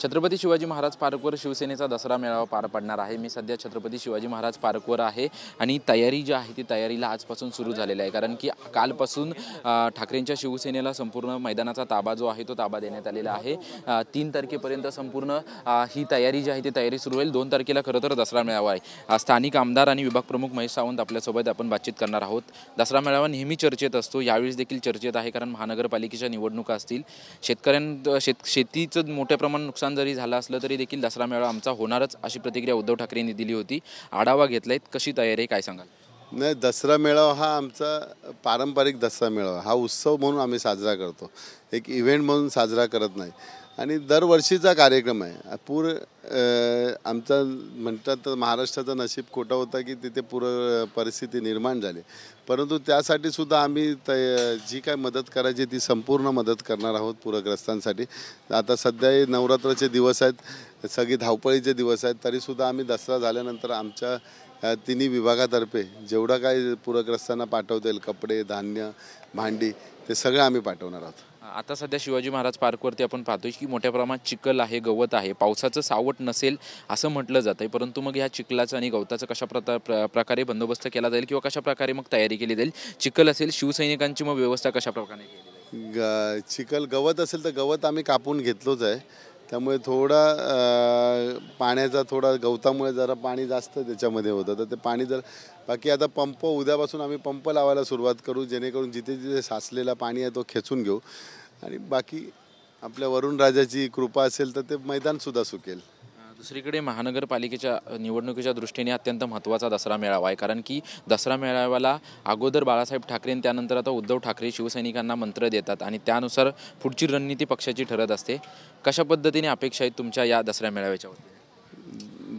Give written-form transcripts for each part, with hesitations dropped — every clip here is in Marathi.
छत्रपती शिवाजी महाराज पार्कवर शिवसेनेचा दसरा मेळावा पार पडणार आहे। मी सध्या छत्रपती शिवाजी महाराज पार्कवर आहे आणि तयारी जी आहे ती तयारीला आजपासून सुरू झालेली आहे, कारण की कालपासून ठाकरेंच्या शिवसेनेला संपूर्ण मैदानाचा ताबा जो आहे तो ताबा देण्यात आलेला आहे। 3 तारखेपर्यंत संपूर्ण ही तयारी जी आहे ती तयारी सुरू होईल। 2 तारखेला खरं तर दसरा मेळावा आहे। स्थानिक आमदार आणि विभाग प्रमुख महेश सावंत आपल्यासोबत आपण बातचीत करणार आहोत। दसरा मेळावा नेहमी चर्चेत असतो, यावेळेस देखील चर्चेत आहे, कारण महानगरपालिकेच्या निवडणुका असतील। शेतीचं मोठ्या प्रमाणात नुकसान जरी झालं असलं तरी देखील दसरा मेळावा आमचा होणारच, अशी प्रतिक्रिया उद्धव ठाकरेंनी दिली होती। आढावा घेतलाय, कशी तयारी आहे काय सांगाल? नाही, दसरा मेळावा हा आमचा पारंपरिक दसरा मेळावा हा उत्सव म्हणून आम्ही साजरा करतो, एक इव्हेंट म्हणून साजरा करत नाही आणि दरवर्षीचा कार्यक्रम आहे। आमचा म्हणतात तर महाराष्ट्राचं नशीब खोटं होतं की तिथे परिस्थिती निर्माण झाली, परंतु त्यासाठी सुद्धा आम्ही जी काय मदत करायची ती संपूर्ण मदत करणार आहोत पूरग्रस्तांसाठी। आता सध्या नवरात्राचे दिवस आहेत, सगळी धावपळीचे दिवस आहेत, तरीसुद्धा आम्ही दसरा झाल्यानंतर आमच्या तिन्ही विभागातर्फे जेवढं काही पूरग्रस्तांना पाठवता येईल, कपडे, धान्य, भांडी, ते सगळं आम्ही पाठवणार आहोत। आता सध्या शिवाजी महाराज पार्कवरती आपण पाहतोय की मोठ्या प्रमाणात चिखल आहे, गवत आहे। पावसाचं सावट नसेल असं म्हटलं जातंय, परंतु मग ह्या चिखलाचं आणि गवताचं कशा प्रकारे बंदोबस्त केला जाईल किंवा कशा प्रकारे मग तयारी केली जाईल? चिखल असेल, शिवसैनिकांची मग व्यवस्था कशा प्रकारे केली जाईल? चिखल गवत असेल तर गवत आम्ही कापून घेतलोच आहे, त्यामुळे थोडा पाण्याचा थोडा गवतामुळे जरा पाणी जास्त त्याच्यामध्ये होतं, तर ते पाणी जर बाकी आता पंप उद्यापासून आम्ही पंप लावायला सुरुवात करू, जेणेकरून जिथे जिथे साचलेला पाणी आहे तो खेचून घेऊ आणि बाकी आपल्या वरुण राजाची कृपा असेल तर ते मैदानसुद्धा सुकेल। दुसरीकडे महानगरपालिकेच्या निवडणुकीच्या दृष्टीने अत्यंत महत्त्वाचा दसरा मेळावा आहे, कारण की दसरा मेळाव्याला अगोदर बाळासाहेब ठाकरे आणि त्यानंतर आता उद्धव ठाकरे शिवसैनिकांना मंत्र देतात आणि त्यानुसार पुढची रणनीती पक्षाची ठरत असते। कशा पद्धतीने अपेक्षा आहेत तुमच्या या दसरा मेळाव्याच्या वतीने?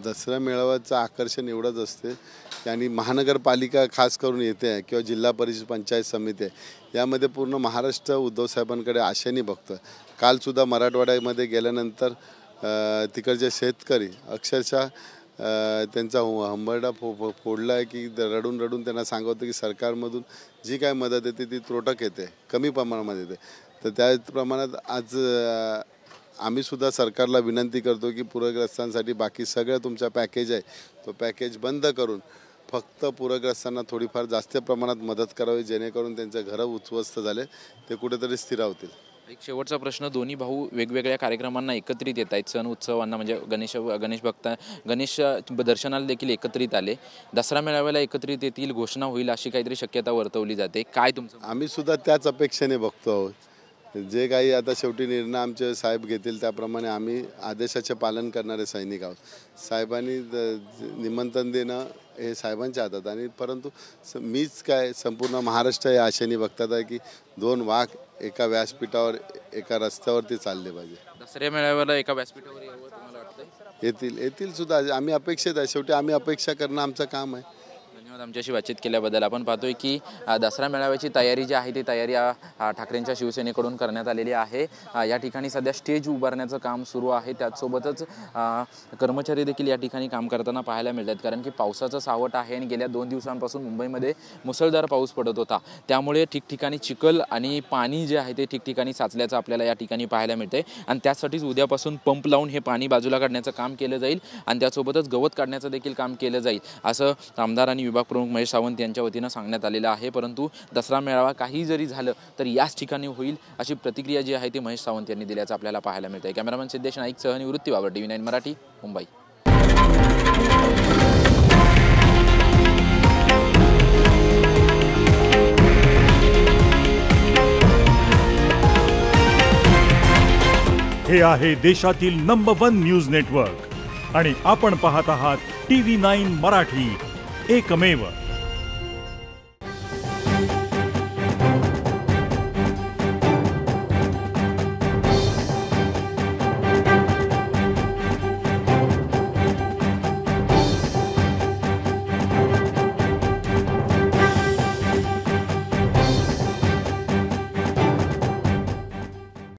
दसरा मेळाव्याचं आकर्षण एवढंच असते की आणि महानगरपालिका खास करून येते आहे किंवा जिल्हा परिषद पंचायत समिती आहे, यामध्ये पूर्ण महाराष्ट्र उद्धव साहेबांकडे आशेने बघतो। कालसुद्धा मराठवाड्यामध्ये गेल्यानंतर तिकडचे शेतकरी अक्षरशः त्यांचा हंबरडा फोडला आहे की रडून रडून त्यांना सांगवतं की सरकारमधून जी काय मदत येते ती त्रोटक येते, कमी प्रमाणामध्ये येते। तर त्या प्रमाणात आज आम्ही सुद्धा सरकारला विनंती करतो की पूरग्रस्तांसाठी बाकी सगळं तुमचा पॅकेज आहे तो पॅकेज बंद करून फक्त पूरग्रस्तांना थोडीफार जास्त प्रमाणात मदत करावी, जेणेकरून त्यांचं घरं उद्ध्वस्त झाले ते कुठेतरी स्थिरावतील। एक शेवटचा प्रश्न, दोन्ही भाऊ वेगवेगळ्या कार्यक्रमांना एकत्रित येत आहेत, सण उत्सवांना, म्हणजे गणेश दर्शनाला देखील एकत्रित आले, दसरा मेळाव्याला एकत्रित येतील, घोषणा होईल अशी काहीतरी शक्यता वर्तवली जाते, काय तुमचं? आम्ही सुद्धा त्याच अपेक्षेने बघतो आहोत। जे काही आता शेवटी निर्णय आमचे साहेब घेतील त्याप्रमाणे आम्ही आदेशाचे पालन करणारे सैनिक आहोत। साहेबांनी निमंत्रण देणं हे साहेबांच्या हातात, आणि परंतु मीच काय संपूर्ण महाराष्ट्र या आशेने बघतात आहे की 2 वाघ एका व्यासपीठावर एका रस्त्यावरती चालले पाहिजे। दसऱ्या मेळाव्याला एका व्यासपीठावर यावं तुम्हाला वाटतंय? येतील सुद्धा, आम्ही अपेक्षित आहे, शेवटी आम्ही अपेक्षा करणं आमचं काम आहे। आमच्याशी बातचीत केल्याबद्दल। आपण पाहतोय की दसरा मेळाव्याची तयारी जी आहे ती तयारी ठाकरेंच्या शिवसेनेकडून करण्यात आलेली आहे। या ठिकाणी सध्या स्टेज उभारण्याचं काम सुरू आहे, त्याचसोबतच कर्मचारी देखील या ठिकाणी काम करताना पाहायला मिळतात, कारण की पावसाचं सावट आहे आणि गेल्या 2 दिवसांपासून मुंबईमध्ये मुसळधार पाऊस पडत होता, त्यामुळे ठिकठिकाणी चिखल आणि पाणी जे आहे ते ठिकठिकाणी साचल्याचं आपल्याला या ठिकाणी पाहायला मिळतंय आणि त्यासाठीच उद्यापासून पंप लावून हे पाणी बाजूला काढण्याचं काम केलं जाईल आणि त्यासोबतच गवत काढण्याचं देखील काम केलं जाईल, असं आमदार आणि विभाग प्रमुख महेश सावंत यांच्या वतीनं सांगण्यात आलेलं आहे। परंतु दसरा मेळावा काही जरी झालं तर याच ठिकाणी होईल अशी प्रतिक्रिया जी आहे ती महेश सावंत यांनी दिल्याचं आपल्याला पाहायला मिळतंय। कॅमेरामॅन सिद्धेश नाईक सह निवृत्ती वावर, TV9 मराठी, मुंबई। हे आहे देशातील नंबर 1 न्यूज नेटवर्क आणि आपण पाहत आहात TV9 मराठी, एकमेव।